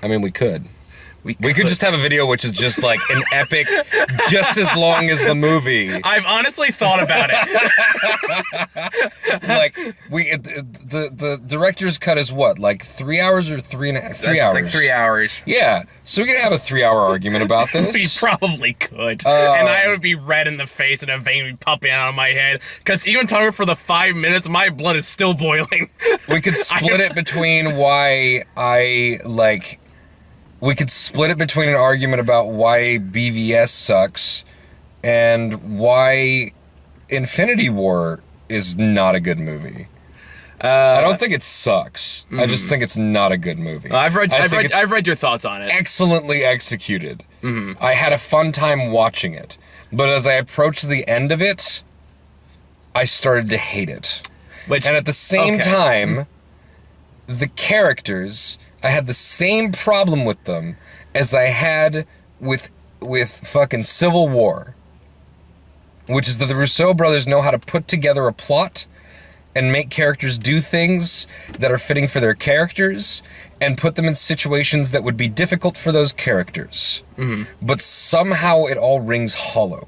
I mean, we could. We could just have a video which is just like an epic, just as long as the movie. I've honestly thought about it. Like the director's cut is what, like 3 hours or 3 hours? Like 3 hours. Yeah, so we could have a 3-hour argument about this. We probably could, and I would be red in the face and a vein would be popping out of my head. Because even talking for the 5 minutes, my blood is still boiling. We could split it between why I like. We could split it between an argument about why BvS sucks and why Infinity War is not a good movie. I don't think it sucks. I just think it's not a good movie. I've read your thoughts on it. Excellently executed. I had a fun time watching it, but as I approached the end of it, I started to hate it. And at the same time, the characters, I had the same problem with them as I had with fucking Civil War, which is that the Russo brothers know how to put together a plot and make characters do things that are fitting for their characters and put them in situations that would be difficult for those characters. But somehow it all rings hollow.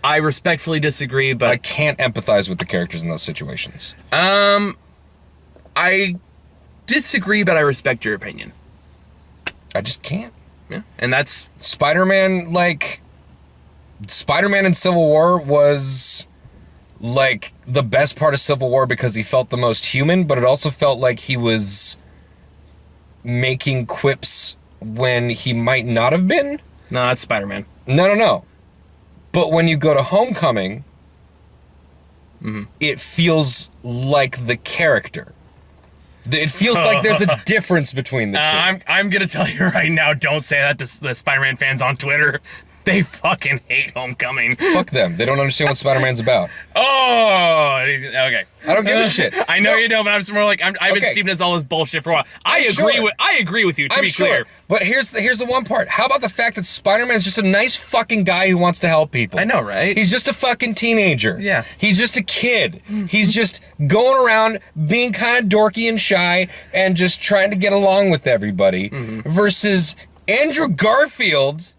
I respectfully disagree, but I can't empathize with the characters in those situations. I disagree, but I respect your opinion. I just can't. Yeah, and that's Spider-Man. Like, Spider-Man in Civil War was like the best part of Civil War because he felt the most human, but it also felt like he was making quips when he might not have been. No, that's Spider-Man. No. But when you go to Homecoming, it feels like the character. It feels like there's a difference between the two. I'm gonna tell you right now, don't say that to the Spider-Man fans on Twitter. They fucking hate Homecoming. Fuck them. They don't understand what Spider-Man's about. Oh, okay. I don't give a shit. I know you don't, but I'm just more like I've been steeped in all this bullshit for a while. I agree with you. To be clear, but here's the one part. How about the fact that Spider-Man's just a nice fucking guy who wants to help people? I know, right? He's just a fucking teenager. Yeah. He's just a kid. He's just going around being kind of dorky and shy and just trying to get along with everybody. Versus Andrew Garfield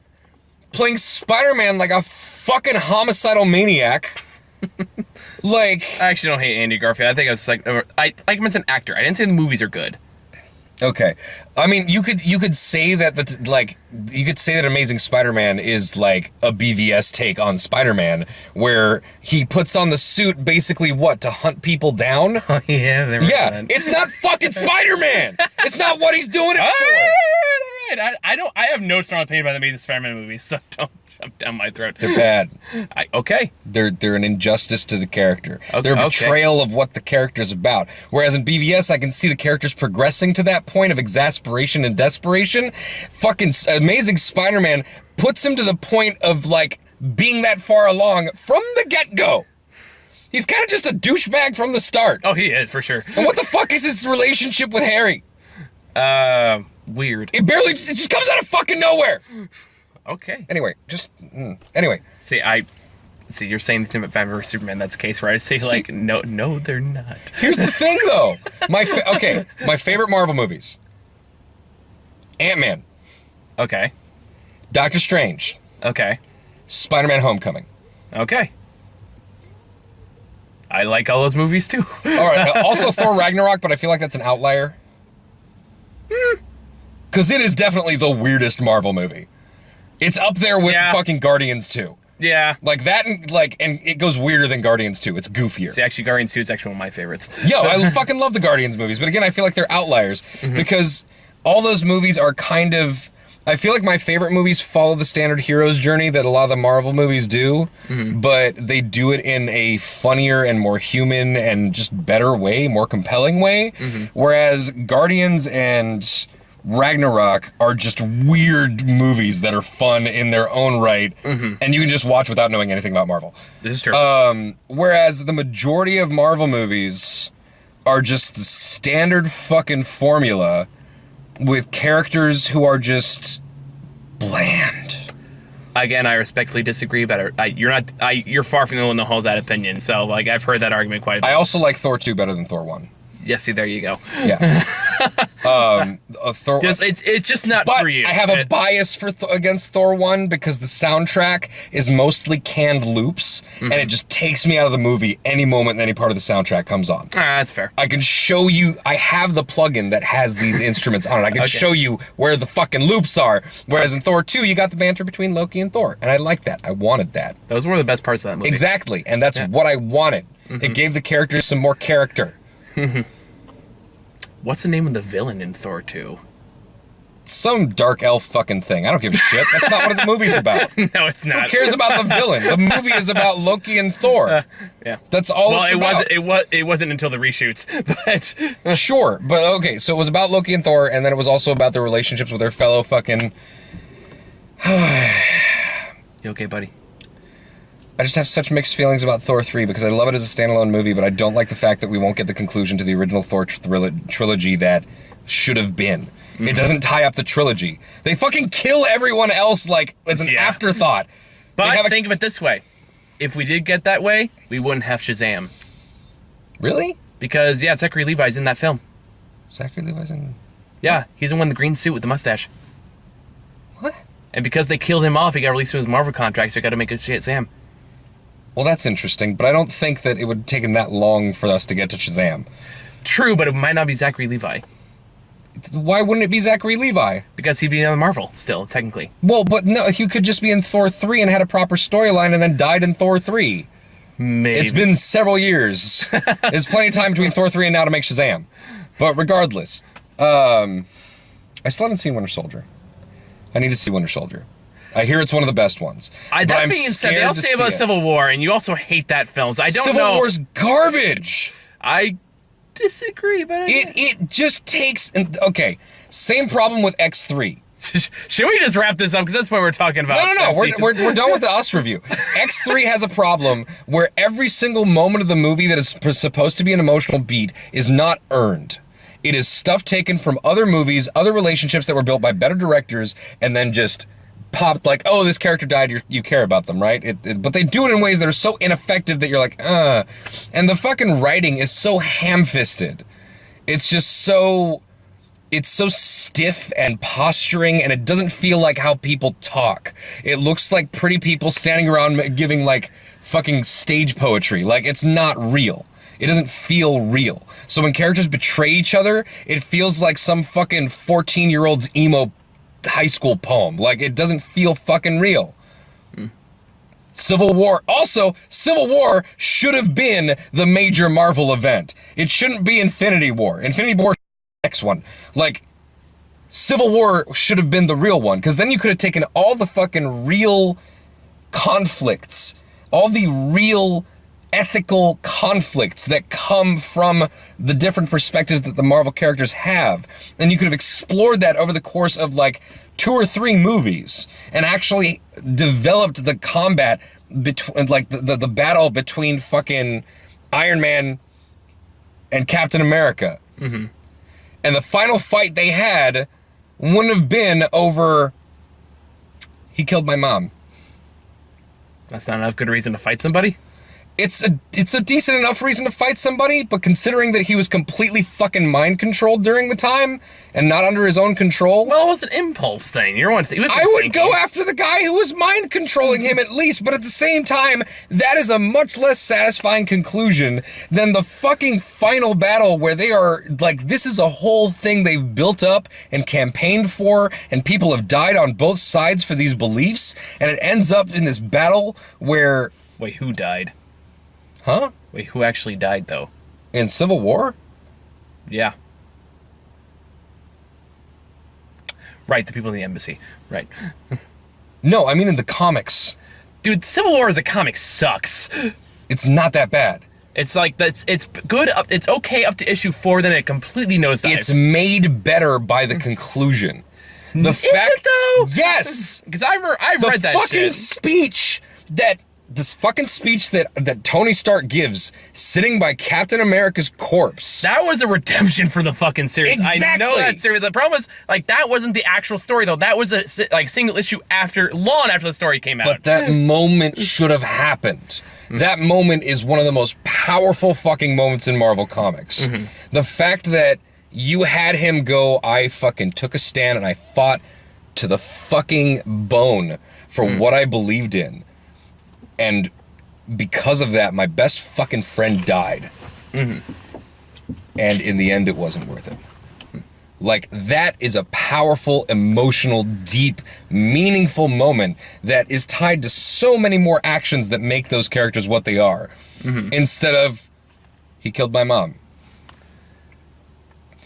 playing Spider-Man like a fucking homicidal maniac. Like, I actually don't hate Andy Garfield. I think I was like, I like him as an actor. I didn't say the movies are good. Okay, I mean, you could say that you could say that Amazing Spider-Man is like a BvS take on Spider-Man, where he puts on the suit basically to hunt people down. Oh yeah, yeah. It's not fucking Spider-Man. It's not what he's doing it for. Right. I have no strong opinion about the Amazing Spider-Man movies, so don't jump down my throat. They're bad. Okay. They're an injustice to the character. They're a betrayal of what the character's about. Whereas in BvS, I can see the characters progressing to that point of exasperation and desperation. Fucking Amazing Spider-Man puts him to the point of like being that far along from the get-go. He's kind of just a douchebag from the start. Oh, he is, for sure. And what the fuck is his relationship with Harry? Weird. It just comes out of fucking nowhere. Okay. Anyway, anyway. See, you're saying the same about Batman vs Superman. That's the case, right? I say like, no, they're not. Here's the thing, though. My favorite Marvel movies: Ant-Man. Okay. Doctor Strange. Okay. Spider-Man: Homecoming. Okay. I like all those movies too. All right. Also, Thor: Ragnarok, but I feel like that's an outlier. Because it is definitely the weirdest Marvel movie. It's up there with fucking Guardians 2. Yeah. Like that, and it goes weirder than Guardians 2. It's goofier. See, actually, Guardians 2 is actually one of my favorites. Yo, I fucking love the Guardians movies, but again, I feel like they're outliers because all those movies are kind of. I feel like my favorite movies follow the standard hero's journey that a lot of the Marvel movies do, but they do it in a funnier and more human and just better way, more compelling way. Whereas Guardians and Ragnarok are just weird movies that are fun in their own right, and you can just watch without knowing anything about Marvel. This is true. Whereas the majority of Marvel movies are just the standard fucking formula with characters who are just bland. Again, I respectfully disagree, but you're far from the one that holds that opinion. So, like, I've heard that argument quite a bit. I also like Thor 2 better than Thor 1. Yeah, see, there you go. Yeah. Thor. It's just not but for you. I have a bias for against Thor 1 because the soundtrack is mostly canned loops, and it just takes me out of the movie any moment any part of the soundtrack comes on. That's fair. I can show you, I have the plugin that has these instruments on it. I can show you where the fucking loops are. Whereas in Thor 2, you got the banter between Loki and Thor, and I like that. I wanted that. Those were the best parts of that movie. Exactly, and that's what I wanted. It gave the characters some more character. What's the name of the villain in Thor 2? Some dark elf fucking thing. I don't give a shit. That's not what the movie's about. No, it's not. Who cares about the villain? The movie is about Loki and Thor. Yeah. That's all it's about. It wasn't until the reshoots, but... Sure, but okay, so it was about Loki and Thor, and then it was also about their relationships with their fellow fucking... You okay, buddy? I just have such mixed feelings about Thor 3 because I love it as a standalone movie, but I don't like the fact that we won't get the conclusion to the original Thor trilogy that should have been. It doesn't tie up the trilogy. They fucking kill everyone else like as an afterthought. But think of it this way. If we did get that way, we wouldn't have Shazam. Really? Because, Zachary Levi's in that film. Zachary Levi's in... Yeah, he's the one in the green suit with the mustache. What? And because they killed him off, he got released from his Marvel contract, so he got to make a Shazam. Well, that's interesting, but I don't think that it would have taken that long for us to get to Shazam. True, but it might not be Zachary Levi. Why wouldn't it be Zachary Levi? Because he'd be in Marvel, still, technically. Well, but no, he could just be in Thor 3 and had a proper storyline and then died in Thor 3. Maybe. It's been several years. There's plenty of time between Thor 3 and now to make Shazam. But regardless, I still haven't seen Winter Soldier. I need to see Winter Soldier. I hear it's one of the best ones. That being said, they all say about Civil War, and you also hate that film, so I don't know. Civil War's garbage. I disagree, but it just takes... Okay, same problem with X3. Should we just wrap this up? Because that's what we're talking about. No. We're done with the Us review. X3 has a problem where every single moment of the movie that is supposed to be an emotional beat is not earned. It is stuff taken from other movies, other relationships that were built by better directors, and then just popped like, oh, this character died, you care about them, right? But they do it in ways that are so ineffective that you're like, And the fucking writing is so ham-fisted. It's just so... It's so stiff and posturing, and it doesn't feel like how people talk. It looks like pretty people standing around giving, like, fucking stage poetry. Like, it's not real. It doesn't feel real. So when characters betray each other, it feels like some fucking 14-year-old's emo high school poem. Like, it doesn't feel fucking real. Civil War. Also, Civil War should have been the major Marvel event. It shouldn't be Infinity War. Infinity War next one. Like, Civil War should have been the real one, because then you could have taken all the fucking real conflicts, all the real ethical conflicts that come from the different perspectives that the Marvel characters have, and you could have explored that over the course of like 2 or 3 movies and actually developed the combat between, like, the battle between fucking Iron Man and Captain America. Mm-hmm. And the final fight they had wouldn't have been over, he killed my mom. That's not enough good reason to fight somebody? It's a decent enough reason to fight somebody, but considering that he was completely fucking mind controlled during the time and not under his own control. Well, it was an impulse thing. He was I would go after the guy who was mind controlling him at least, but at the same time, that is a much less satisfying conclusion than the fucking final battle where they are like, this is a whole thing they've built up and campaigned for, and people have died on both sides for these beliefs, and it ends up in this battle where... Wait, who died? Huh? Wait, who actually died, though? In Civil War? Yeah. Right, the people in the embassy. Right. No, I mean in the comics. Dude, Civil War as a comic sucks. It's not that bad. It's like, it's good, it's okay up to issue 4, then it completely nosedives. It's made better by the conclusion. Is it, though? Yes! Because I've read that shit. The fucking speech that this fucking speech that Tony Stark gives sitting by Captain America's corpse. That was a redemption for the fucking series. Exactly. I know that series. The problem is, like, that wasn't the actual story, though. That was a, like, single issue long after the story came out. But that moment should have happened. That moment is one of the most powerful fucking moments in Marvel Comics. The fact that you had him go, I fucking took a stand and I fought to the fucking bone for what I believed in. And because of that, my best fucking friend died. And in the end, it wasn't worth it. Like, that is a powerful, emotional, deep, meaningful moment that is tied to so many more actions that make those characters what they are. Instead of, he killed my mom.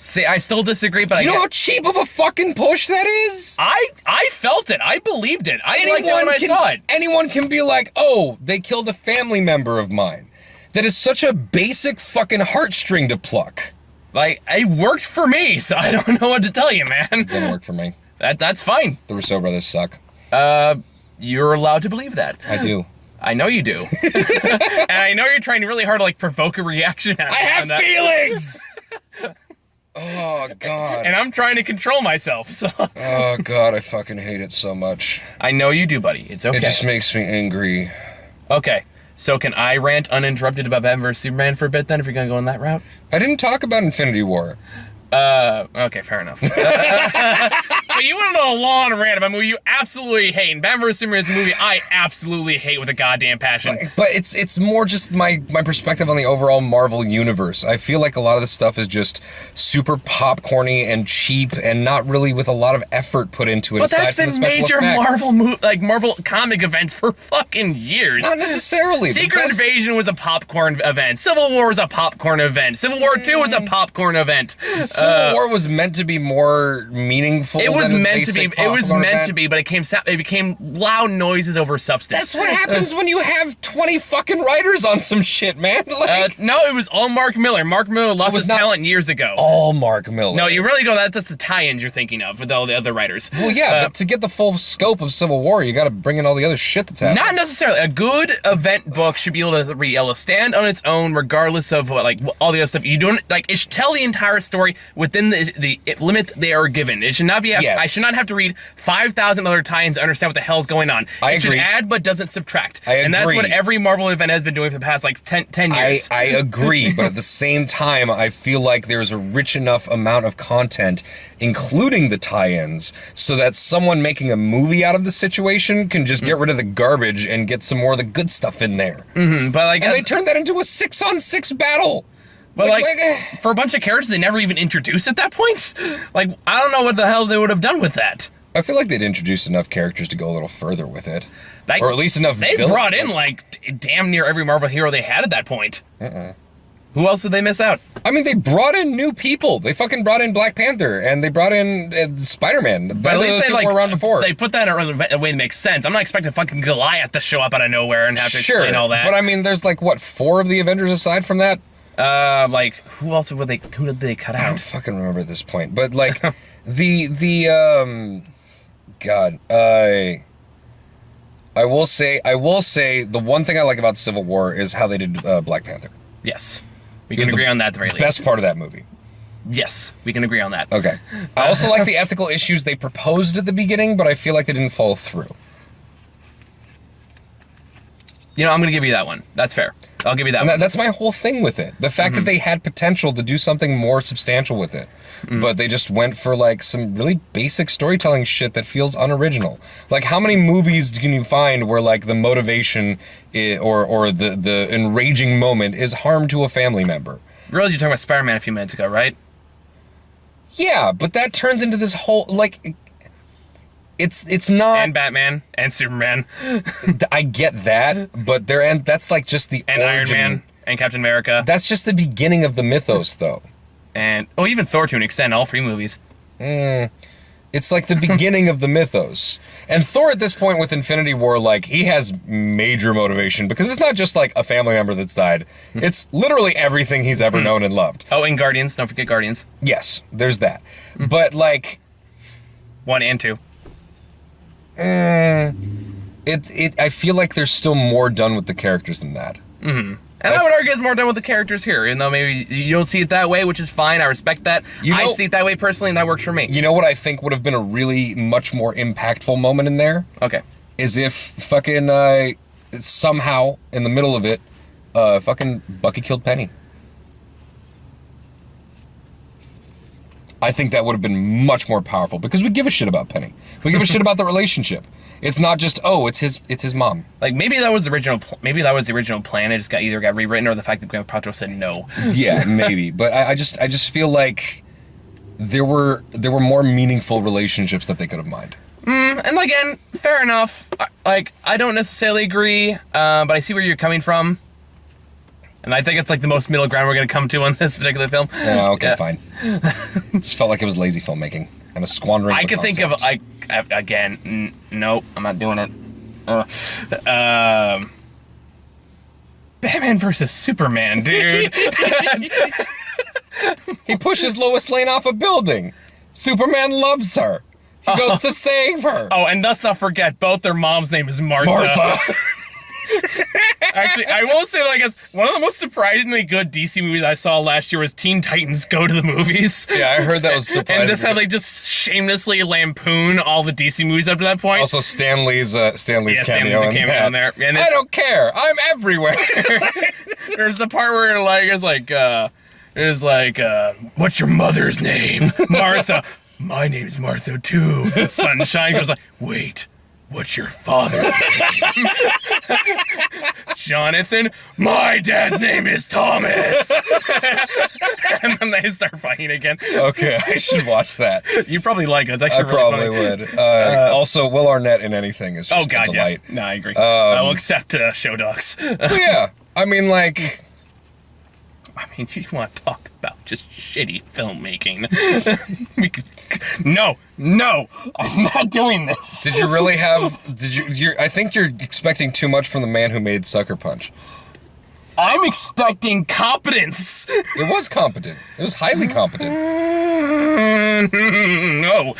See, I still disagree, but Do you know how cheap of a fucking push that is? I felt it. I believed it. I liked it when I saw it. Anyone can be like, oh, they killed a family member of mine. That is such a basic fucking heartstring to pluck. Like, it worked for me, so I don't know what to tell you, man. It didn't work for me. That's fine. The Rousseau brothers suck. You're allowed to believe that. I do. I know you do. And I know you're trying really hard to, like, provoke a reaction. I have feelings! Oh, God. And I'm trying to control myself, so. Oh, God, I fucking hate it so much. I know you do, buddy. It's okay. It just makes me angry. Okay, so can I rant uninterrupted about Batman vs. Superman for a bit then, if you're gonna go on that route? I didn't talk about Infinity War. Okay, fair enough. But you went on a long rant about a movie you absolutely hate, and Batman vs. Superman is a movie I absolutely hate with a goddamn passion. But it's more just my perspective on the overall Marvel universe. I feel like a lot of this stuff is just super popcorny and cheap, and not really with a lot of effort put into it. But that's been major effects. Marvel comic events for fucking years. Not necessarily. Secret Invasion was a popcorn event. Civil War was a popcorn event. Civil War 2 was a popcorn event. Civil War was meant to be more meaningful. It was than meant to be. It was meant to be, but it became loud noises over substance. That's what happens when you have 20 fucking writers on some shit, man. Like, no, it was all Mark Miller. Mark Miller lost his talent years ago. All Mark Miller. No, you really don't. That's the tie-ins you're thinking of with all the other writers. Well, yeah, but to get the full scope of Civil War, you got to bring in all the other shit that's happening. Not necessarily. A good event book should be able to stand on its own, regardless of what, like, all the other stuff. You don't like. It should tell the entire story within the limit they are given. It should not be. Yes. I should not have to read 5,000 other tie-ins to understand what the hell's going on. I agree. It should add but doesn't subtract. I agree. And that's what every Marvel event has been doing for the past, like, 10 years. I agree, but at the same time, I feel like there's a rich enough amount of content, including the tie-ins, so that someone making a movie out of the situation can just get rid of the garbage and get some more of the good stuff in there. But like, and they turned that into a 6-on-6 battle. But like for a bunch of characters they never even introduced at that point. Like, I don't know what the hell they would have done with that. I feel like they'd introduced enough characters to go a little further with it. Like, or at least enough They brought in, like, damn near every Marvel hero they had at that point. Who else did they miss out? I mean, they brought in new people. They fucking brought in Black Panther, and they brought in Spider-Man. But at least they, like, were around before. They put that in a way that makes sense. I'm not expecting fucking Goliath to show up out of nowhere and have to explain all that. But I mean, there's like, what, 4 of the Avengers aside from that? Like, who else who did they cut out? I don't fucking remember at this point. But like, God, I will say the one thing I like about Civil War is how they did Black Panther. Yes. We can agree on that at the very least. Best part of that movie. Yes, we can agree on that. Okay. I also like the ethical issues they proposed at the beginning, but I feel like they didn't follow through. You know, I'm going to give you that one. That's fair. I'll give you that one. That's my whole thing with it. The fact that they had potential to do something more substantial with it. But they just went for, like, some really basic storytelling shit that feels unoriginal. Like, how many movies can you find where, like, the motivation or the enraging moment is harm to a family member? Realized you were talking about Spider-Man a few minutes ago, right? Yeah, but that turns into this whole, like... It's not... And Batman and Superman. I get that, but that's like just the and origin. Iron Man and Captain America. That's just the beginning of the mythos, though. And even Thor to an extent, all 3 movies. It's like the beginning of the mythos. And Thor at this point with Infinity War, like, he has major motivation because it's not just like a family member that's died. It's literally everything he's ever known and loved. Oh, and Guardians. Don't forget Guardians. Yes, there's that. But like... 1 and 2. I feel like there's still more done with the characters than that. Mm-hmm. And I would argue it's more done with the characters here, even though maybe you don't see it that way, which is fine. I respect that. I see it that way personally, and that works for me. You know what I think would have been a really much more impactful moment in there? Okay. Is if fucking somehow in the middle of it, fucking Bucky killed Penny. I think that would have been much more powerful because we give a shit about Penny. We give a shit about the relationship. It's not just it's his mom. Like maybe that was the original. Maybe that was the original plan. It just got rewritten, or the fact that Gwyneth Paltrow said no. Yeah, maybe. But I just feel like there were more meaningful relationships that they could have mined. And again, fair enough. Like I don't necessarily agree, but I see where you're coming from. And I think it's like the most middle ground we're going to come to on this particular film. Yeah, okay, fine. Just felt like it was lazy filmmaking and a squandering. I could think of again. Nope, I'm not doing it. Batman versus Superman, dude. He pushes Lois Lane off a building. Superman loves her. He goes to save her. Oh, and let's not forget, both their mom's name is Martha. Actually, I will say, like, one of the most surprisingly good DC movies I saw last year was Teen Titans Go to the Movies. Yeah, I heard that was surprising. And this had, like, just shamelessly lampoon all the DC movies up to that point. Also, Stan Lee's cameo in there. And I don't care. I'm everywhere. There's the part where, like, it's like, what's your mother's name? Martha. My name's Martha, too. Sunshine goes like, wait. What's your father's name? Jonathan. My dad's name is Thomas. And then they start fighting again. Okay, I should watch that. You probably like it. It's actually I probably really would. Also, Will Arnett in anything is just a delight. Yeah. No, I agree. I will accept show docs. Yeah, I mean, like... you want to talk about just shitty filmmaking. No, I'm not doing this. Did you really have... I think you're expecting too much from the man who made Sucker Punch. I'm expecting competence. It was competent. It was highly competent. No.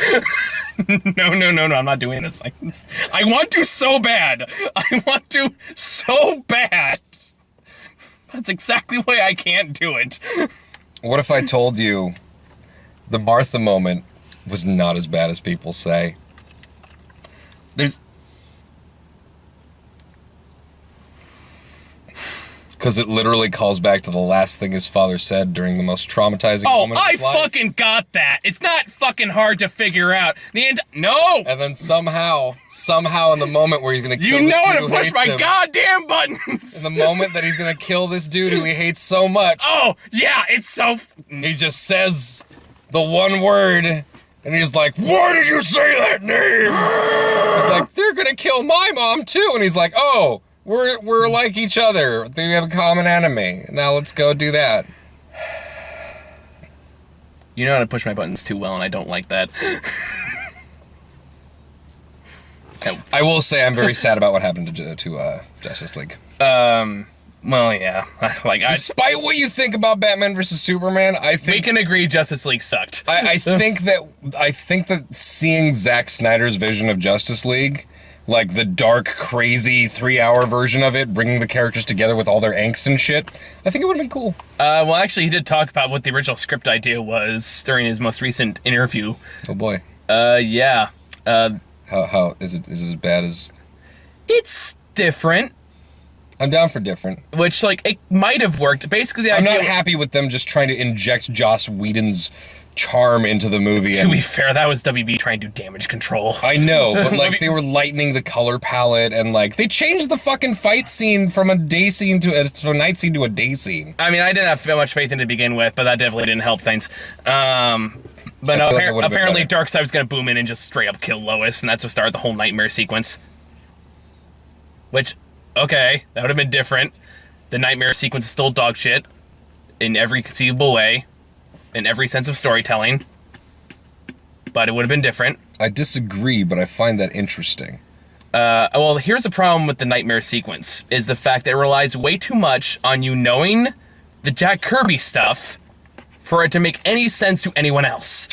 No, I'm not doing this. I want to so bad. I want to so bad. That's exactly why I can't do it. What if I told you the Martha moment was not as bad as people say? Because it literally calls back to the last thing his father said during the most traumatizing moment of his life. Fucking got that. It's not fucking hard to figure out. No! And then somehow in the moment where he's gonna kill this dude how to who push hates my him, goddamn buttons! in the moment that he's gonna kill this dude who he hates so much. Oh, yeah, it's so... He just says the one word, and he's like, why did you say that name? He's like, they're gonna kill my mom too. And he's like, oh... We're like each other. We have a common enemy. Now let's go do that. You know how to push my buttons too well, and I don't like that. I will say I'm very sad about what happened to Justice League. Well, yeah. Despite what you think about Batman vs. Superman, I think we can agree Justice League sucked. I think that seeing Zack Snyder's vision of Justice League, like the dark, crazy 3-hour version of it, bringing the characters together with all their angst and shit, I think it would have been cool. Well, actually, he did talk about what the original script idea was during his most recent interview. Oh boy. Yeah. How is it as bad as? It's different. I'm down for different. Which, like, it might have worked. Basically, the I'm idea... not happy with them just trying to inject Joss Whedon's charm into the movie. To be fair, that was WB trying to do damage control. I know, but like they were lightening the color palette, and like they changed the fucking fight scene from a day scene to a night scene to a day scene. I mean, I didn't have much faith in it to begin with, but that definitely didn't help things. But no, apparently Darkseid was going to boom in and just straight up kill Lois, and that's what started the whole nightmare sequence. Which, okay, that would have been different. The nightmare sequence is still dog shit in every conceivable way, in every sense of storytelling, but it would have been different. I disagree, but I find that interesting. Well, here's the problem with the nightmare sequence, is the fact that it relies way too much on you knowing the Jack Kirby stuff for it to make any sense to anyone else.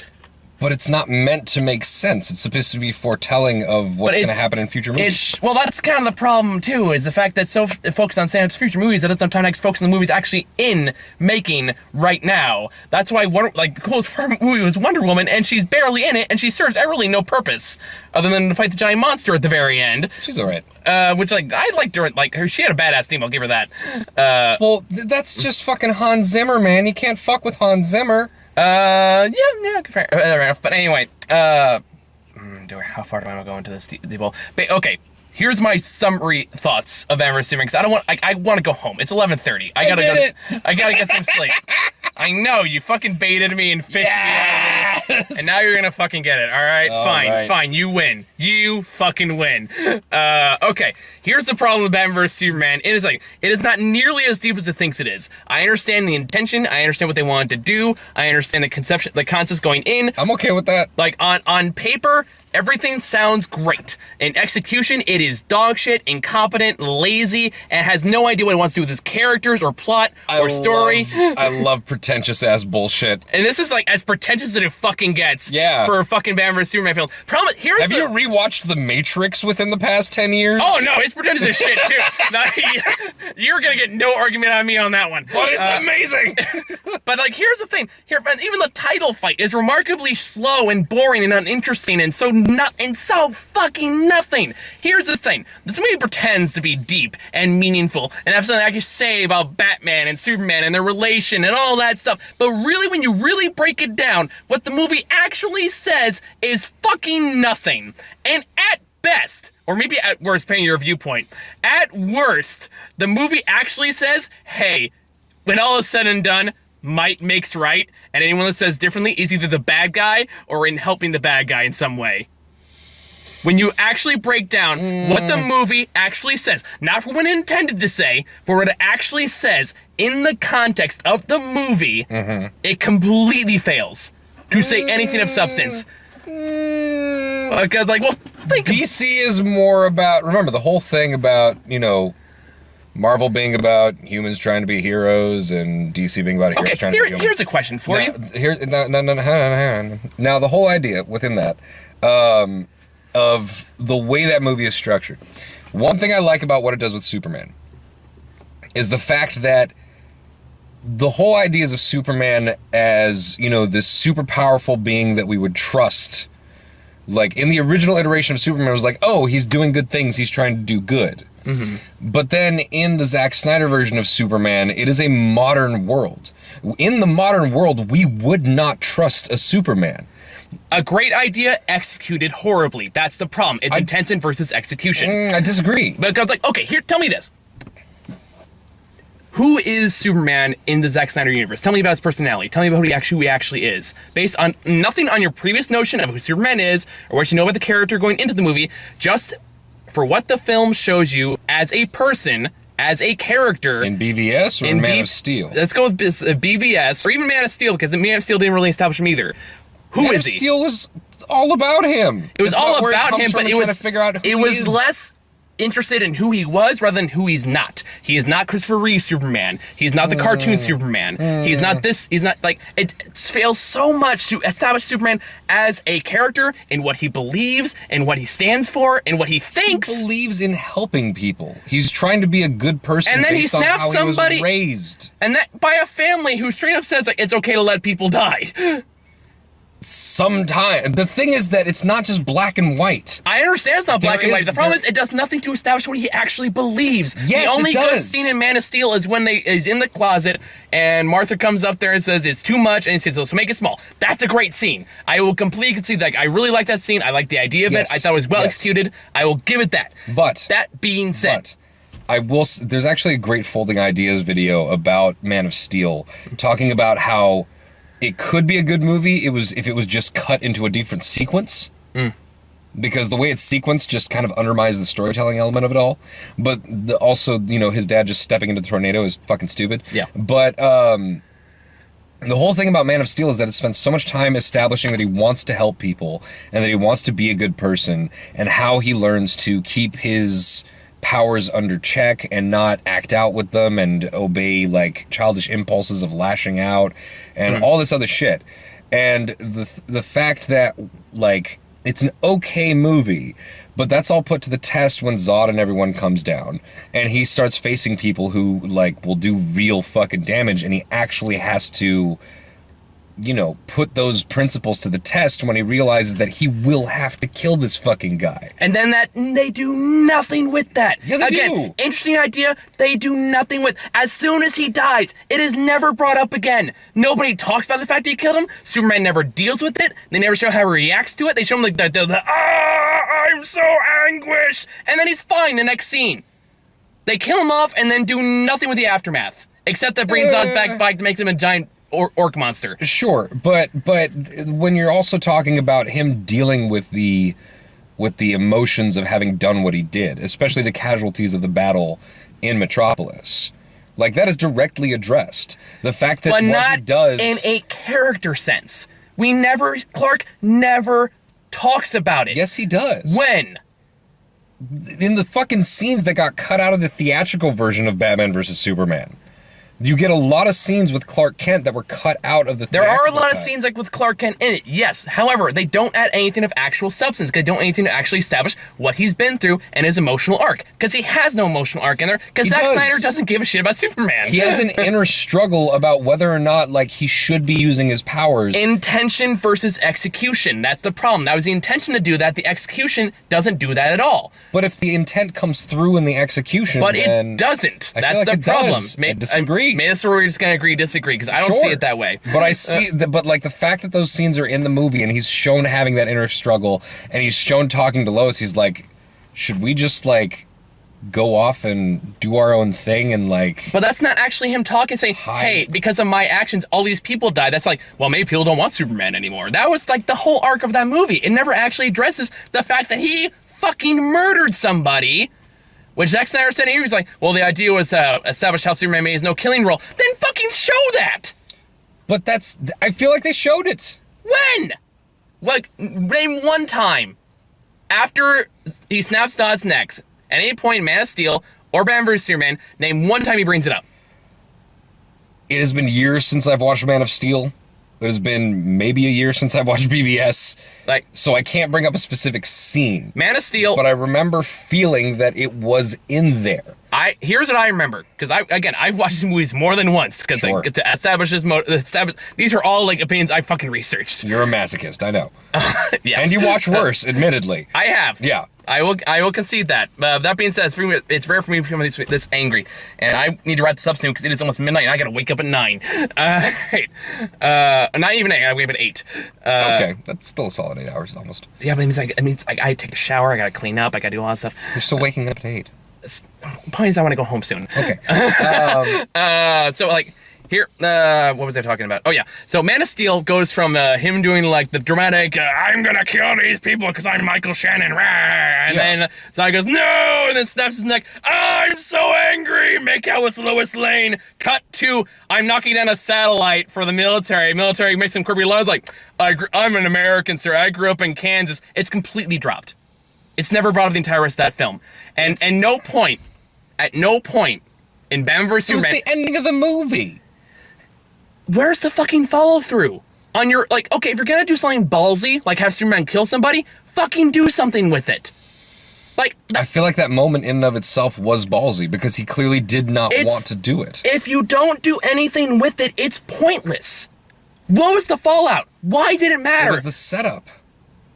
But it's not meant to make sense. It's supposed to be foretelling of what's going to happen in future movies. Well, that's kind of the problem, too, is the fact that so focused on Sam's future movies that it doesn't have time to focus on the movies actually in making right now. That's why, the coolest part of the movie was Wonder Woman, and she's barely in it, and she serves really no purpose other than to fight the giant monster at the very end. She's all right. Which, I liked her, she had a badass theme, I'll give her that. Well, that's just fucking Hans Zimmer, man. You can't fuck with Hans Zimmer. Yeah, fair enough. But anyway, how far do I want to go into this deep? Okay, here's my summary thoughts of Batman vs Superman, because I want to go home. It's 11:30. I gotta get some sleep. I know, you fucking baited me and fished me out of this, and now you're gonna fucking get it, alright? Fine, you win. You fucking win. Okay, here's the problem with Batman vs Superman. It is not nearly as deep as it thinks it is. I understand the intention, I understand what they wanted to do, I understand the concepts going in. I'm okay with that. On paper, everything sounds great. In execution, it is dog shit, incompetent, lazy, and has no idea what it wants to do with its characters or plot or story. I love pretentious ass bullshit. And this is as pretentious as it fucking gets for a fucking Batman vs Superman film. Have you rewatched The Matrix within the past 10 years? Oh no, it's pretentious as shit too. You're gonna get no argument on me on that one. But it's amazing. But here's the thing. Even the title fight is remarkably slow and boring and uninteresting and so fucking nothing. Here's the thing. This movie pretends to be deep and meaningful and have something I can say about Batman and Superman and their relation and all that stuff. But really, when you really break it down, what the movie actually says is fucking nothing. And at best, or maybe at worst, depending on your viewpoint, at worst, the movie actually says, hey, when all is said and done, might makes right, and anyone that says differently is either the bad guy or in helping the bad guy in some way. When you actually break down what the movie actually says, not for what it intended to say, for what it actually says in the context of the movie, it completely fails to say anything of substance. DC is more about, remember the whole thing about, Marvel being about humans trying to be heroes and DC being about heroes trying to be humans. Here's a question for you. Now, the whole idea within that, of the way that movie is structured, one thing I like about what it does with Superman is the fact that the whole ideas of Superman as, this super powerful being that we would trust, in the original iteration of Superman, it was oh, he's doing good things, he's trying to do good. But then in the Zack Snyder version of Superman, it is a modern world. In the modern world, we would not trust a Superman. A great idea executed horribly. That's the problem. It's intention versus execution. I disagree. Because okay, here, tell me this. Who is Superman in the Zack Snyder universe? Tell me about his personality. Tell me about who he actually is. Based on nothing on your previous notion of who Superman is, or what you know about the character going into the movie, just for what the film shows you as a person, as a character. In BvS or in Man of Steel? Let's go with BvS, or even Man of Steel, because Man of Steel didn't really establish him either. Who is he? Man of Steel was all about him. It was all about him, but it was less less interested in who he was rather than who he's not. He is not Christopher Reeve Superman. He's not the cartoon Superman. He's not this. He's not it fails so much to establish Superman as a character in what he believes and what he stands for and what he thinks. He believes in helping people. He's trying to be a good person, and then based he snaps on how somebody he was raised. And that by a family who straight up says it's okay to let people die. Sometimes. The thing is that it's not just black and white. I understand it's not black and white. The problem is it does nothing to establish what he actually believes. Yes, the only it does. good scene in Man of Steel is when he's in the closet and Martha comes up there and says it's too much and he says, let's make it small. That's a great scene. I will completely concede that. I really like that scene. I like the idea of it. I thought it was well executed. I will give it that. But that being said, there's actually a great Folding Ideas video about Man of Steel talking about how it could be a good movie if it was just cut into a different sequence. Because the way it's sequenced just kind of undermines the storytelling element of it all. But also, his dad just stepping into the tornado is fucking stupid. Yeah. But the whole thing about Man of Steel is that it spends so much time establishing that he wants to help people and that he wants to be a good person, and how he learns to keep his powers under check and not act out with them and obey childish impulses of lashing out and all this other shit. And the fact that, like, it's an okay movie, but that's all put to the test when Zod and everyone comes down. And he starts facing people who, like, will do real fucking damage, and he actually has to, you know, put those principles to the test when he realizes that he will have to kill this fucking guy. And then they do nothing with that. Yeah, they do. Interesting idea. They do nothing with. As soon as he dies, it is never brought up again. Nobody talks about the fact that he killed him. Superman never deals with it. They never show how he reacts to it. They show him like I'm so anguished, and then he's fine the next scene. They kill him off and then do nothing with the aftermath, except that bring Zod's back to make him a giant orc monster. Sure, but when you're also talking about him dealing with the emotions of having done what he did, especially the casualties of the battle in Metropolis, like, that is directly addressed. The fact that but what not he does in a character sense. Clark never talks about it. Yes, he does. When? In the fucking scenes that got cut out of the theatrical version of Batman vs. Superman. You get a lot of scenes with Clark Kent that were cut out of the There are a lot cut. of scenes like with Clark Kent in it, yes. However, they don't add anything of actual substance. They don't anything to actually establish what he's been through and his emotional arc. Because he has no emotional arc in there. Because Zack Snyder doesn't give a shit about Superman. He has an inner struggle about whether or not, like, he should be using his powers. Intention versus execution. That's the problem. That was the intention to do that. The execution doesn't do that at all. But if the intent comes through in the execution, but then it doesn't. I That's feel like the problem. I disagree. Maybe that's where we're just gonna disagree, because I don't see it that way. But I see, but like the fact that those scenes are in the movie and he's shown having that inner struggle and he's shown talking to Lois, he's like, should we just like go off and do our own thing and like... But that's not actually him talking, saying, hey, because of my actions, all these people died. That's like, well, maybe people don't want Superman anymore. That was like the whole arc of that movie. It never actually addresses the fact that he fucking murdered somebody. Which Zack Snyder said he was like, well, the idea was to establish how Superman made his no killing rule. Then fucking show that! But I feel like they showed it. When? Like, name one time after he snaps Zod's neck, at any point in Man of Steel or Batman vs. Superman, name one time he brings it up. It has been years since I've watched Man of Steel. It has been maybe a year since I've watched BvS. Like, so I can't bring up a specific scene. Man of Steel. But I remember feeling that it was in there. Here's what I remember, because I've watched these movies more than once, because to establish these are all like opinions I fucking researched. You're a masochist, I know. Yes. And you watch worse, admittedly. I have. Yeah. I will concede that. That being said, it's rare for me to become this angry, and I need to wrap this up soon because it is almost midnight and I gotta wake up at 9. Right. Not even 8. I wake up at 8. Okay, that's still a solid 8 hours almost. Yeah, but it means I take a shower, I gotta clean up, I gotta do all that stuff. You're still waking up at 8. Point is, I want to go home soon. Okay. So like. Here, what was I talking about? Oh, yeah. So Man of Steel goes from him doing, like, the dramatic, I'm gonna kill these people because I'm Michael Shannon, rah! And then Zod goes, no! And then snaps his neck, I'm so angry! Make out with Lois Lane. Cut to, I'm knocking down a satellite for the military. Military makes some quirky lines like, I'm an American, sir. I grew up in Kansas. It's completely dropped. It's never brought up the entire rest of that film. And at no point in Batman vs. Superman... It was the ending of the movie. Where's the fucking follow-through? On your, like, okay, if you're gonna do something ballsy, like have Superman kill somebody, fucking do something with it. Like... I feel like that moment in and of itself was ballsy, because he clearly did not want to do it. If you don't do anything with it, it's pointless. What was the fallout? Why did it matter? It was the setup.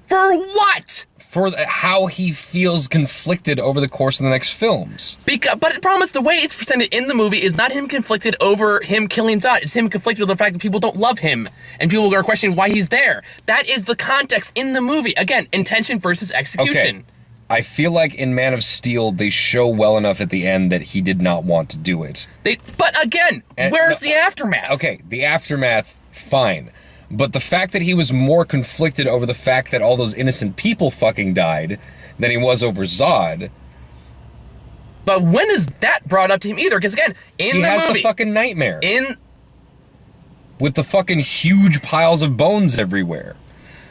For what? For how he feels conflicted over the course of the next films. But the problem is the way it's presented in the movie is not him conflicted over him killing Zod. It's him conflicted with the fact that people don't love him. And people are questioning why he's there. That is the context in the movie. Again, intention versus execution. Okay. I feel like in Man of Steel, they show well enough at the end that he did not want to do it. But again, where's the aftermath? Okay, the aftermath, fine. But the fact that he was more conflicted over the fact that all those innocent people fucking died than he was over Zod. But when is that brought up to him either? Because again, in the movie... He has the fucking nightmare. With the fucking huge piles of bones everywhere.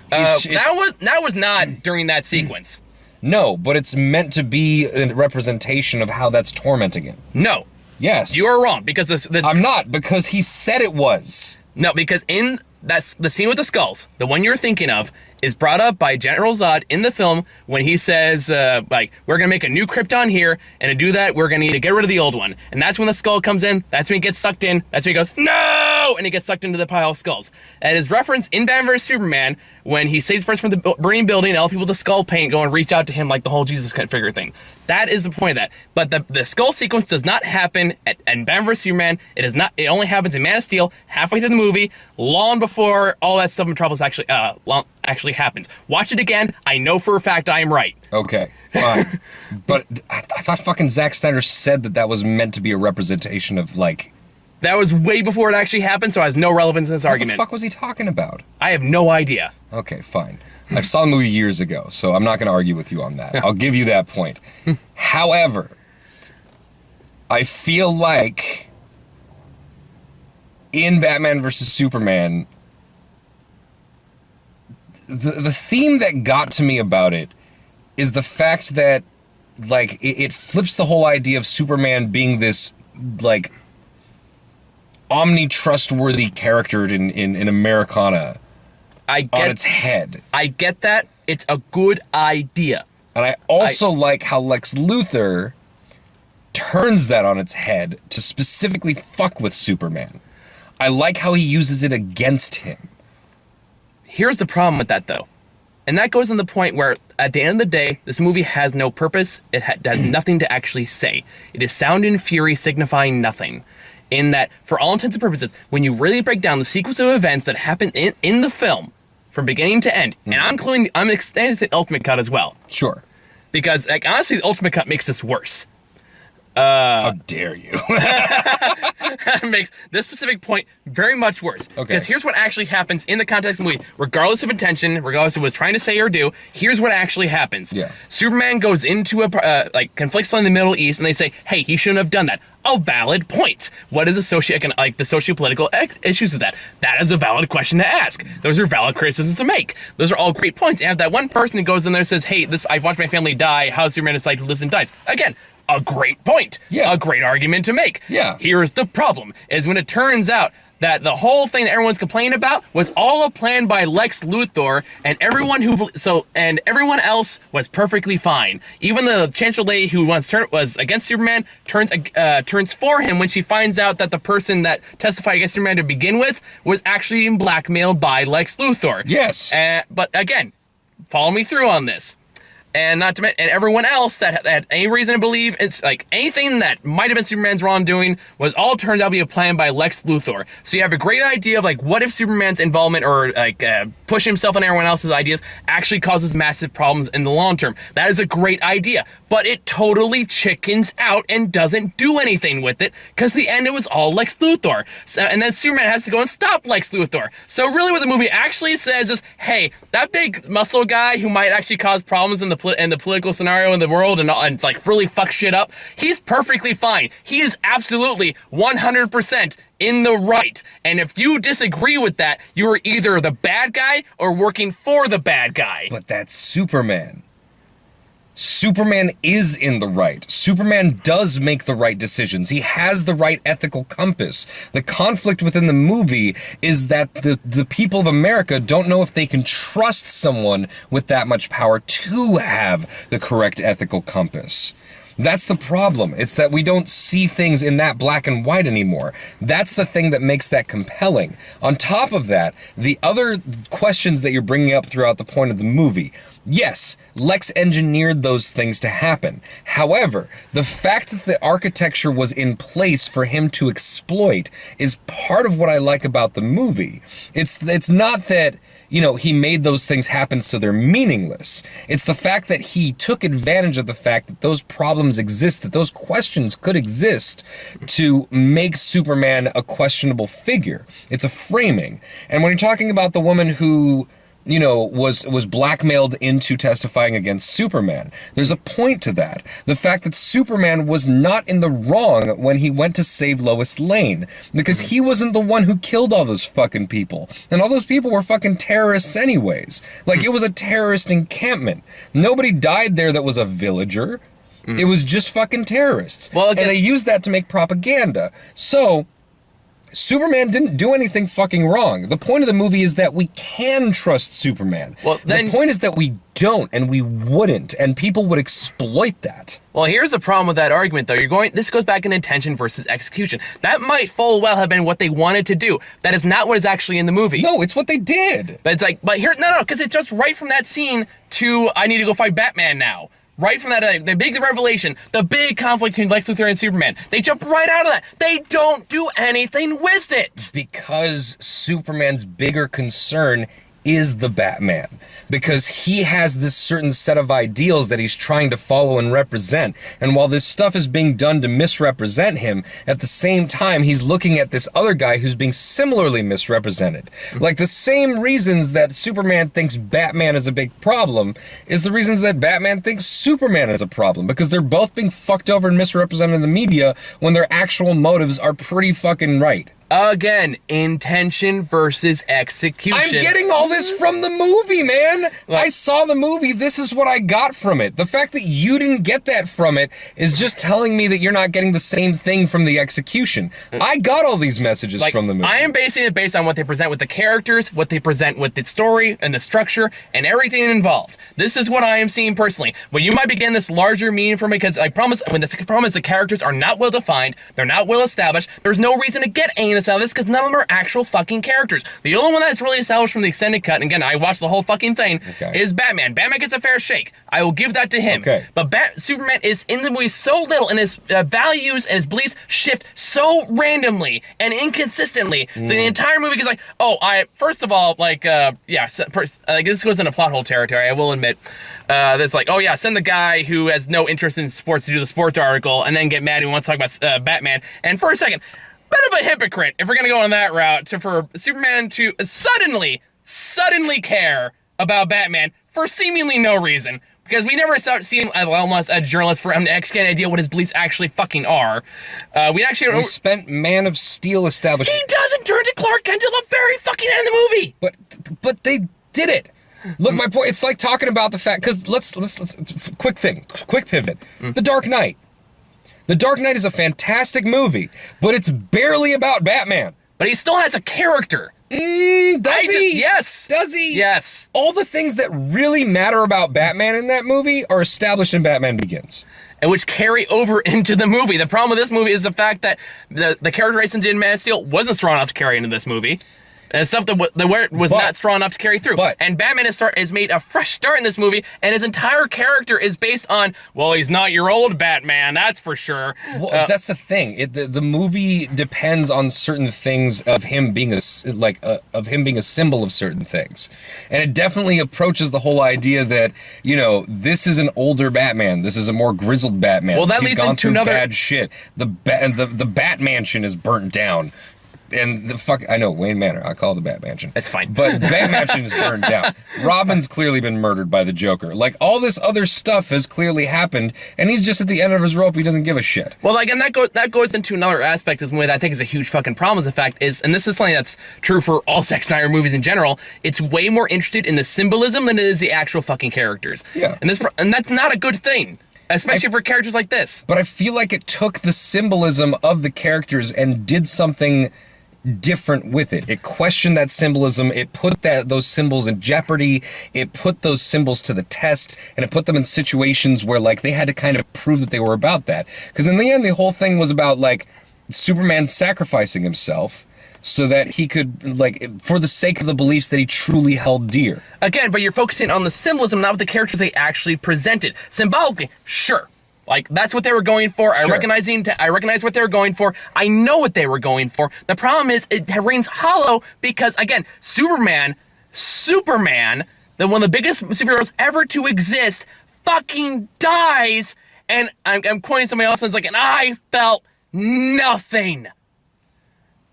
That was not during that sequence. No, but it's meant to be a representation of how that's tormenting him. No. Yes. You are wrong, because... I'm not, because he said it was. No, because in That's the scene with the skulls. The one you're thinking of is brought up by General Zod in the film when he says, like, we're going to make a new Krypton here, and to do that, we're going to need to get rid of the old one. And that's when the skull comes in. That's when he gets sucked in. That's when he goes, no! And he gets sucked into the pile of skulls. And his reference in Batman vs. Superman, when he saves the person from the burning building, and all people with the skull paint go and reach out to him like the whole Jesus figure thing. That is the point of that. But the skull sequence does not happen in Batman vs. Superman. It is not. It only happens in Man of Steel, halfway through the movie, long before all that stuff in Metropolis actually happens. Watch it again. I know for a fact I am right. Okay, fine. But I thought fucking Zack Snyder said that was meant to be a representation of, like... That was way before it actually happened, so it has no relevance in this argument. What the fuck was he talking about? I have no idea. Okay, fine. I saw the movie years ago, so I'm not going to argue with you on that. I'll give you that point. However, I feel like in Batman vs. Superman, the theme that got to me about it is the fact that, like, it flips the whole idea of Superman being this, like, omni-trustworthy character in Americana on its head. I get that. It's a good idea. And I also like how Lex Luthor turns that on its head to specifically fuck with Superman. I like how he uses it against him. Here's the problem with that, though. And that goes on the point where, at the end of the day, this movie has no purpose. It has nothing to actually say. It is sound and fury signifying nothing. In that, for all intents and purposes, when you really break down the sequence of events that happen in the film, from beginning to end, and I'm extending the Ultimate Cut as well. Sure. Because, like, honestly, the Ultimate Cut makes this worse. How dare you? Makes this specific point very much worse. Okay. Because here's what actually happens in the context of the movie, regardless of intention, regardless of what it's trying to say or do. Here's what actually happens. Yeah. Superman goes into conflicts in the Middle East, and they say, "Hey, he shouldn't have done that." A valid point. What is the socio-political issues of that? That is a valid question to ask. Those are valid criticisms to make. Those are all great points. You have that one person who goes in there and says, "Hey, I've watched my family die. How is Superman a side who lives and dies?" Again, a great point. Yeah. A great argument to make. Yeah. Here's the problem, is when it turns out that the whole thing that everyone's complaining about was all a plan by Lex Luthor, and everyone else was perfectly fine. Even the Chancellor Lady who once was against Superman turns for him when she finds out that the person that testified against Superman to begin with was actually blackmailed by Lex Luthor. Yes. But again, follow me through on this. And not to mention, and everyone else that had any reason to believe it's like anything that might have been Superman's wrongdoing was all turned out to be a plan by Lex Luthor. So you have a great idea of like what if Superman's involvement or like pushing himself on everyone else's ideas actually causes massive problems in the long term. That is a great idea, but it totally chickens out and doesn't do anything with it because the end it was all Lex Luthor. So, and then Superman has to go and stop Lex Luthor. So really what the movie actually says is, hey, that big muscle guy who might actually cause problems in the political scenario in the world and like really fuck shit up, he's perfectly fine. He is absolutely 100% in the right. And if you disagree with that, you are either the bad guy or working for the bad guy. But that's Superman. Superman is in the right. Superman does make the right decisions. He has the right ethical compass. The conflict within the movie is that the people of America don't know if they can trust someone with that much power to have the correct ethical compass. That's the problem. It's that we don't see things in that black and white anymore. That's the thing that makes that compelling. On top of that, the other questions that you're bringing up throughout the point of the movie, yes, Lex engineered those things to happen. However, the fact that the architecture was in place for him to exploit is part of what I like about the movie. It's not that, you know, he made those things happen so they're meaningless. It's the fact that he took advantage of the fact that those problems exist, that those questions could exist to make Superman a questionable figure. It's a framing. And when you're talking about the woman who, you know, was blackmailed into testifying against Superman, there's a point to that. The fact that Superman was not in the wrong when he went to save Lois Lane, because he wasn't the one who killed all those fucking people. And all those people were fucking terrorists anyways. Like, it was a terrorist encampment. Nobody died there that was a villager. It was just fucking terrorists. Well, and they used that to make propaganda. So Superman didn't do anything fucking wrong. The point of the movie is that we can trust Superman. Well, then, the point is that we don't, and we wouldn't, and people would exploit that. Well, here's the problem with that argument, though. This goes back in intention versus execution. That might full well have been what they wanted to do. That is not what is actually in the movie. No, it's what they did. But it's like, no, because it's just right from that scene to, I need to go fight Batman now. Right from that, the big revelation, the big conflict between Lex Luthor and Superman. They jump right out of that. They don't do anything with it. Because Superman's bigger concern is the Batman. Because he has this certain set of ideals that he's trying to follow and represent. And while this stuff is being done to misrepresent him, at the same time, he's looking at this other guy who's being similarly misrepresented. Like the same reasons that Superman thinks Batman is a big problem is the reasons that Batman thinks Superman is a problem. Because they're both being fucked over and misrepresented in the media when their actual motives are pretty fucking right. Again, intention versus execution. I'm getting all this from the movie, man. I saw the movie. This is what I got from it. The fact that you didn't get that from it is just telling me that you're not getting the same thing from the execution. I got all these messages from the movie. I am basing it based on what they present with the characters, what they present with the story and the structure, and everything involved. This is what I am seeing personally. But you might be getting this larger meaning from it because I promise, the characters are not well defined, they're not well established, there's no reason to get any out of this because none of them are actual fucking characters. The only one that's really established from the extended cut, and again, I watched the whole fucking thing, is Batman. Batman gets a fair shake. I will give that to him. But Superman is in the movie so little, and his values and his beliefs shift so randomly and inconsistently. The entire movie is like, first of all, this goes into plot hole territory, I will admit. There's like, send the guy who has no interest in sports to do the sports article, and then get mad and wants to talk about Batman. And for a second, bit of a hypocrite, if we're going to go on that route, for Superman to suddenly care about Batman for seemingly no reason. Because we never see him almost a journalist for him to actually get an idea what his beliefs actually fucking are. We spent Man of Steel establishing. He doesn't turn to Clark Kent until the very fucking end of the movie! But they did it! Look, my point, it's like talking about the fact, because let's quick pivot. The Dark Knight. The Dark Knight is a fantastic movie, but it's barely about Batman. But he still has a character. Does he? Yes. Does he? Yes. All the things that really matter about Batman in that movie are established in Batman Begins. And which carry over into the movie. The problem with this movie is the fact that the characterization in Man of Steel wasn't strong enough to carry into this movie. And stuff that was not strong enough to carry through. And Batman has made a fresh start in this movie, and his entire character is based on, well, he's not your old Batman, that's for sure. Well, that's the thing. The movie depends on certain things of him being a symbol of certain things, and it definitely approaches the whole idea that this is an older Batman, this is a more grizzled Batman. Well, that He's leads gone into through another bad shit. The Bat Mansion is burnt down. And I know, Wayne Manor, I call it the Bat Mansion. That's fine. But Bat Mansion is burned down. Robin's clearly been murdered by the Joker. Like, all this other stuff has clearly happened, and he's just at the end of his rope, he doesn't give a shit. Well, and that goes into another aspect of this movie that I think is a huge fucking problem, is the fact is, and this is something that's true for all Zack Snyder movies in general, it's way more interested in the symbolism than it is the actual fucking characters. Yeah. And that's not a good thing. Especially for characters like this. But I feel like it took the symbolism of the characters and did something different with it. It questioned that symbolism. It put those symbols in jeopardy. It put those symbols to the test, and it put them in situations where they had to kind of prove that they were about that. Because in the end, the whole thing was about Superman sacrificing himself so that he could, for the sake of the beliefs that he truly held dear. Again, but you're focusing on the symbolism, not with the characters they actually presented. Symbolically, sure. That's what they were going for. Sure. I recognize what they were going for. I know what they were going for. The problem is it rings hollow because, again, Superman, one of the biggest superheroes ever to exist, fucking dies. And I'm quoting somebody else, and it's and I felt nothing.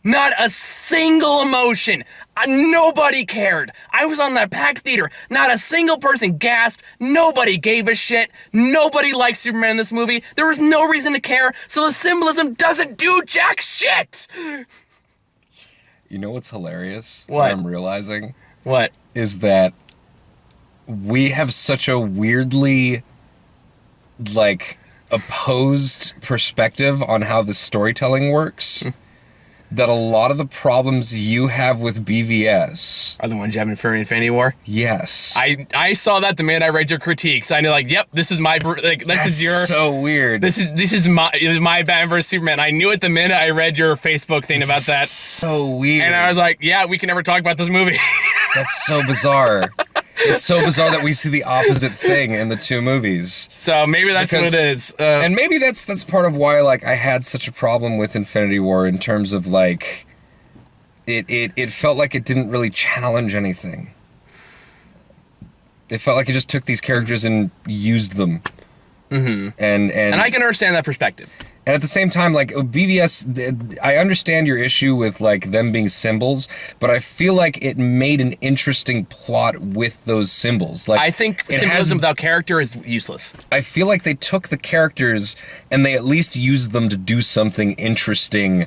Not a single emotion. Nobody cared. I was on that packed theater. Not a single person gasped. Nobody gave a shit. Nobody liked Superman in this movie. There was no reason to care, so the symbolism doesn't do jack shit. You know what's hilarious? What? I'm realizing? What? Is that we have such a weirdly, opposed perspective on how the storytelling works. that a lot of the problems you have with BvS are the ones you have in Infinity War. Yes. I saw that the minute I read your critiques. I knew, like, yep, this is my so weird. This is my Batman vs Superman. I knew it the minute I read your Facebook thing about that. So weird. And I was like, yeah, we can never talk about this movie. That's so bizarre. It's so bizarre that we see the opposite thing in the two movies. So maybe that's what it is. And maybe that's part of why, like, I had such a problem with Infinity War in terms of, like, it felt like it didn't really challenge anything. It felt like it just took these characters and used them. Mm-hmm. And I can understand that perspective. And at the same time, like, BvS, I understand your issue with, like, them being symbols, but I feel like it made an interesting plot with those symbols. Like, I think symbolism without character is useless. I feel like they took the characters and they at least used them to do something interesting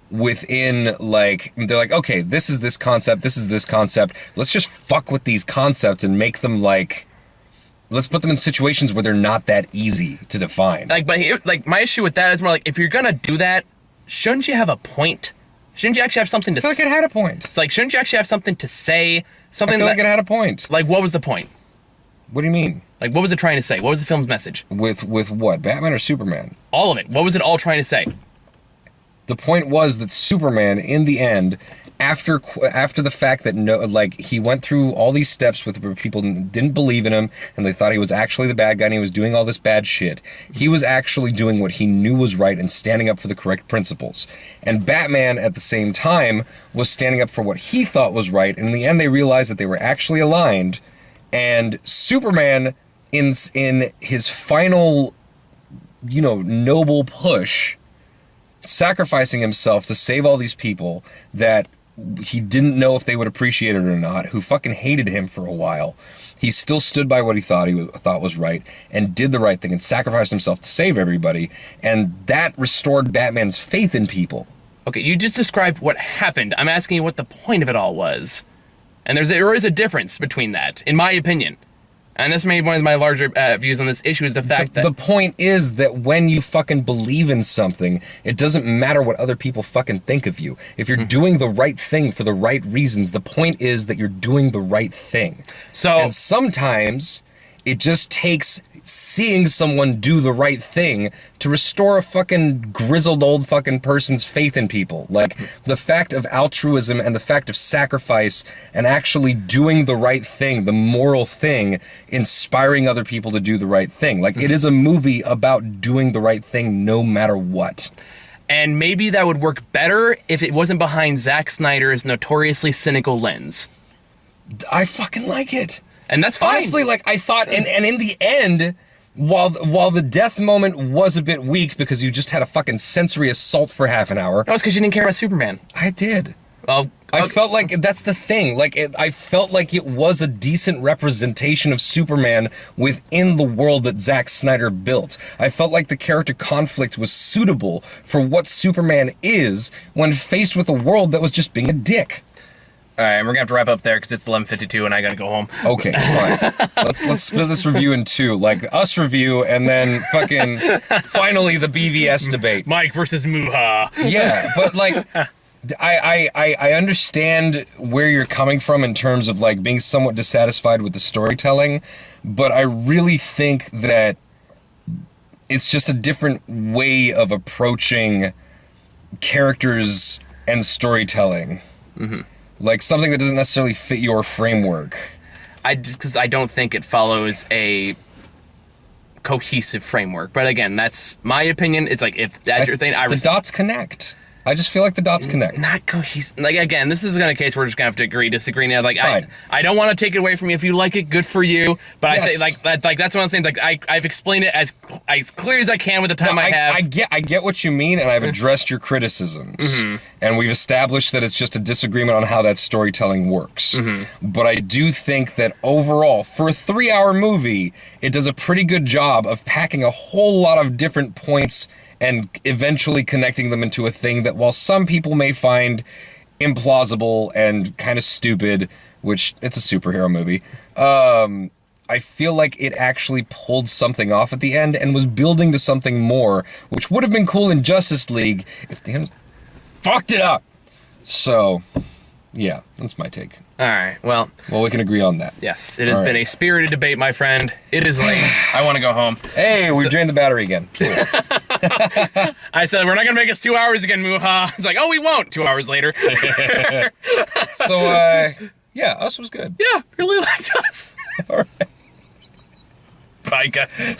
within, like, they're like, okay, this is this concept, let's just fuck with these concepts and make them, like... Let's put them in situations where they're not that easy to define. Like, but here, like, my issue with that is more like, if you're gonna do that, shouldn't you have a point? Shouldn't you actually have something to say? I feel like it had a point. It's like, shouldn't you actually have something to say? Something I feel like it had a point. Like, what was the point? What do you mean? Like, what was it trying to say? What was the film's message? With what? Batman or Superman? All of it. What was it all trying to say? The point was that Superman, in the end, after the fact that he went through all these steps with where people didn't believe in him and they thought he was actually the bad guy and he was doing all this bad shit, he was actually doing what he knew was right and standing up for the correct principles. And Batman, at the same time, was standing up for what he thought was right, and in the end they realized that they were actually aligned. And Superman, in his final, noble push, sacrificing himself to save all these people that he didn't know if they would appreciate it or not, who fucking hated him for a while. He still stood by what he thought was right and did the right thing and sacrificed himself to save everybody, and that restored Batman's faith in people. Okay, you just described what happened. I'm asking you what the point of it all was. And there is a difference between that, in my opinion. And this may be one of my larger views on this issue is the fact that... The point is that when you fucking believe in something, it doesn't matter what other people fucking think of you. If you're doing the right thing for the right reasons, the point is that you're doing the right thing. And sometimes it just takes seeing someone do the right thing to restore a fucking grizzled old fucking person's faith in people. Like, the fact of altruism and the fact of sacrifice and actually doing the right thing, the moral thing, inspiring other people to do the right thing. Like, it is a movie about doing the right thing no matter what. And maybe that would work better if it wasn't behind Zack Snyder's notoriously cynical lens. I fucking like it. And that's fine. Honestly, like, I thought, and in the end, while the death moment was a bit weak because you just had a fucking sensory assault for half an hour. That was because you didn't care about Superman. I did. Well, I felt like, that's the thing, like, I felt like it was a decent representation of Superman within the world that Zack Snyder built. I felt like the character conflict was suitable for what Superman is when faced with a world that was just being a dick. All right, we're gonna have to wrap up there because it's 11:52 and I gotta go home. Okay, fine. Let's split this review in two, like us review and then fucking finally the BvS debate. Mike versus Muha. Yeah, but like, I understand where you're coming from in terms of like being somewhat dissatisfied with the storytelling, but I really think that it's just a different way of approaching characters and storytelling. Mm-hmm. Like, something that doesn't necessarily fit your framework. Because I don't think it follows a cohesive framework. But again, that's my opinion. It's like, if that's your thing, the dots connect. I just feel like the dots connect. Not cohesive. Like, again, this is a case we're just gonna have to agree, disagree now. Like, I don't want to take it away from you. If you like it, good for you. But yes. I think like that's what I'm saying. Like, I've explained it as clear as I can with the time I have. I get what you mean, and I've addressed your criticisms, and we've established that it's just a disagreement on how that storytelling works. But I do think that overall, for a 3-hour movie, it does a pretty good job of packing a whole lot of different points and eventually connecting them into a thing that, while some people may find implausible and kind of stupid, which it's a superhero movie, I feel like it actually pulled something off at the end and was building to something more, which would have been cool in Justice League if they hadn't fucked it up. So, yeah, that's my take. All right, well, we can agree on that. Yes, it has been a spirited debate, my friend. It is late. I want to go home. Hey, we drained the battery again. Cool. I said, we're not going to make us 2 hours again, Muha. It's like, oh, we won't. 2 hours later. So, yeah, us was good. Yeah, really liked us. All right. Bye, guys.